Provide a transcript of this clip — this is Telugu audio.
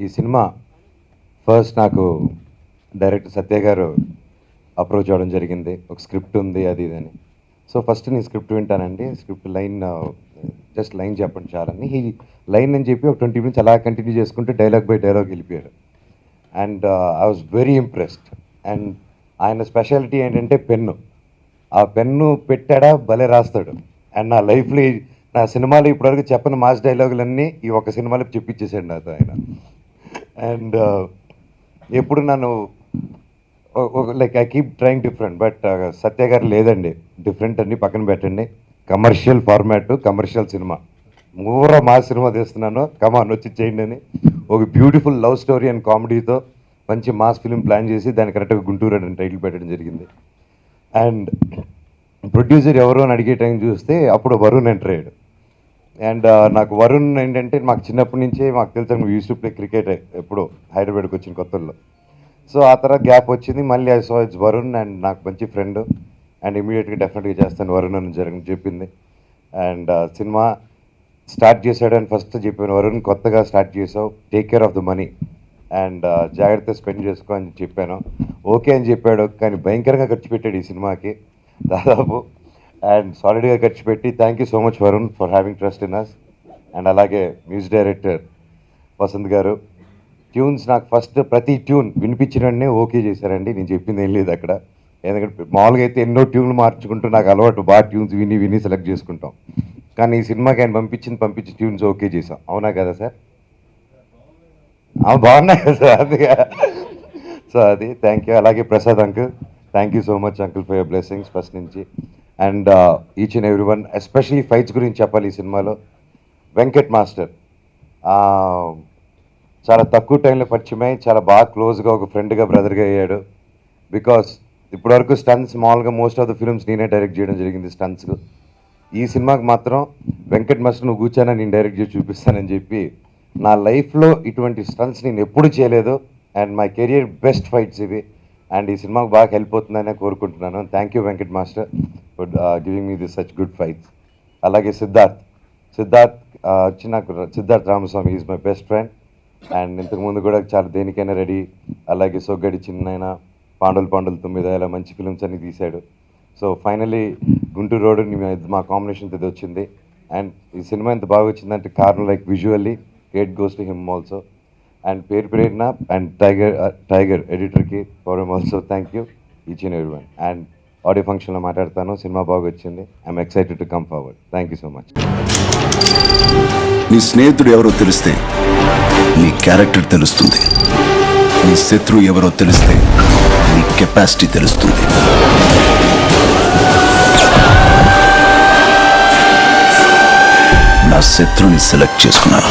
ఈ సినిమా ఫస్ట్ నాకు డైరెక్టర్ సత్య గారు అప్రోచ్ అవ్వడం జరిగింది. ఒక స్క్రిప్ట్ ఉంది అది ఇది అని. సో ఫస్ట్ నేను స్క్రిప్ట్ వింటానండి. స్క్రిప్ట్ లైన్ జస్ట్ లైన్ చెప్పండి చాలని ఈ లైన్ అని చెప్పి ఒక 20 మినిట్స్ అలా కంటిన్యూ చేసుకుంటే డైలాగ్ బై డైలాగ్ వెళ్ళిపోయాడు. And I was very impressed. And ఆయన స్పెషాలిటీ ఏంటంటే పెన్ను. ఆ పెన్ను పెట్టాడా భలే రాస్తాడు. అండ్ నా లైఫ్లో నా సినిమాలో ఇప్పటివరకు చెప్పని మాస్ డైలాగులన్నీ ఈ ఒక సినిమాలో చెప్పించేసాడు నాతో ఆయన. అండ్ ఎప్పుడు నన్ను like I keep trying different, but Satya గారు లేదండి, డిఫరెంట్ అన్ని పక్కన పెట్టండి, కమర్షియల్ ఫార్మాట్, కమర్షియల్ సినిమా, మూర మా సినిమా తీస్తున్నాను, కమాన్ వచ్చి చేయండి అని ఒక బ్యూటిఫుల్ లవ్ స్టోరీ అండ్ కామెడీతో మంచి మాస్ ఫిలిం ప్లాన్ చేసి దాన్ని కరెక్ట్గా గుంటూరు అని టైటిల్ పెట్టడం జరిగింది. అండ్ ప్రొడ్యూసర్ ఎవరు అని అడిగే టైం చూస్తే అప్పుడు వరుణ్ ఎంటర్ అయ్యాడు. అండ్ నాకు వరుణ్ ఏంటంటే మాకు చిన్నప్పటి నుంచే మాకు తెలుసు యూస్ టు ప్లే క్రికెట్ ఎప్పుడు హైదరాబాద్కి వచ్చిన కొత్తల్లో. సో ఆ తర్వాత గ్యాప్ వచ్చింది, మళ్ళీ I so it's Varun and నాకు మంచి ఫ్రెండ్ అండ్ ఇమీడియట్గా డెఫినెట్గా చేస్తాను వరుణ్ అని చెప్పింది. అండ్ సినిమా స్టార్ట్ చేశాడు అని ఫస్ట్ చెప్పాను, వరుణ్ కొత్తగా స్టార్ట్ చేసావు, take care of the money and జాగ్రత్త స్పెండ్ చేసుకో అని చెప్పాను. ఓకే అని చెప్పాడు, కానీ భయంకరంగా ఖర్చు పెట్టాడు ఈ సినిమాకి దాదాపు. అండ్ సాలిడ్గా ఖర్చు పెట్టి thank you so much Varun for having trust in us. And అలాగే music director Vasanth garu, tunes నాకు ఫస్ట్ ప్రతి ట్యూన్ వినిపించిననే ఓకే చేశారండి. నేను చెప్పింది ఏం లేదు అక్కడ, ఎందుకంటే మామూలుగా అయితే ఎన్నో ట్యూన్లు మార్చుకుంటూ నాకు అలవాటు, బాగా ట్యూన్స్ విని సెలెక్ట్ చేసుకుంటాం. కానీ ఈ సినిమాకి ఆయన పంపించి ట్యూన్స్ ఓకే చేసాం. అవునా కదా సార్? బాగున్నాయి కదా సార్? అది సో అది థ్యాంక్ యూ. అలాగే Prasad uncle, thank you so much uncle for your blessings first నుంచి. And each and every one, especially fights గురించి చెప్పాలి ఈ సినిమాలో. వెంకట్ మాస్టర్ చాలా తక్కువ టైంలో పరిచయమై చాలా బాగా క్లోజ్గా ఒక ఫ్రెండ్గా బ్రదర్గా అయ్యాడు. బికాస్ ఇప్పటివరకు స్టన్స్ మామూలుగా మోస్ట్ ఆఫ్ ద ఫిల్మ్స్ నేనే డైరెక్ట్ చేయడం జరిగింది స్టన్స్. ఈ సినిమాకి మాత్రం వెంకట్ మాస్టర్ నువ్వు కూర్చొని నేను డైరెక్ట్ చేసి చూపిస్తానని చెప్పి, నా లైఫ్లో ఇటువంటి స్టన్స్ నేను ఎప్పుడు చేయలేదు. And my career best fights ఇవి. అండ్ ఈ సినిమాకు బాగా హెల్ప్ అవుతుందనే కోరుకుంటున్నాను. Thank you Venkat master for giving me this such good fights. అలాగే సిద్ధార్థ్ వచ్చి నాకు Siddharth Ramaswamy is my best friend. And ఇంతకుముందు కూడా చాలా దేనికైనా రెడీ, అలాగే సొగ్గడి చిన్నైనా, పాండులు 9 ఇలా మంచి ఫిల్మ్స్ అన్ని తీశాడు. సో ఫైనలీ గుంటూరు రోడ్ మా కాంబినేషన్తో ఇది వచ్చింది. అండ్ ఈ సినిమా ఎంత బాగా వచ్చిందంటే కారణం like visually great goes to him also. And పేరున అండ్ టైగర్ ఎడిటర్కి for him also thank you each and every one. And audio ఫంక్షన్లో మాట్లాడతాను, సినిమా బాగా వచ్చింది, I'm excited to come forward. Thank you so much. నీ స్నేహితుడు ఎవరో తెలిస్తే నీ క్యారెక్టర్ తెలుస్తుంది. నీ శత్రువు ఎవరో తెలిస్తే నీ కెపాసిటీ తెలుస్తుంది. నా శత్రువుని సెలెక్ట్ చేసుకున్నాను.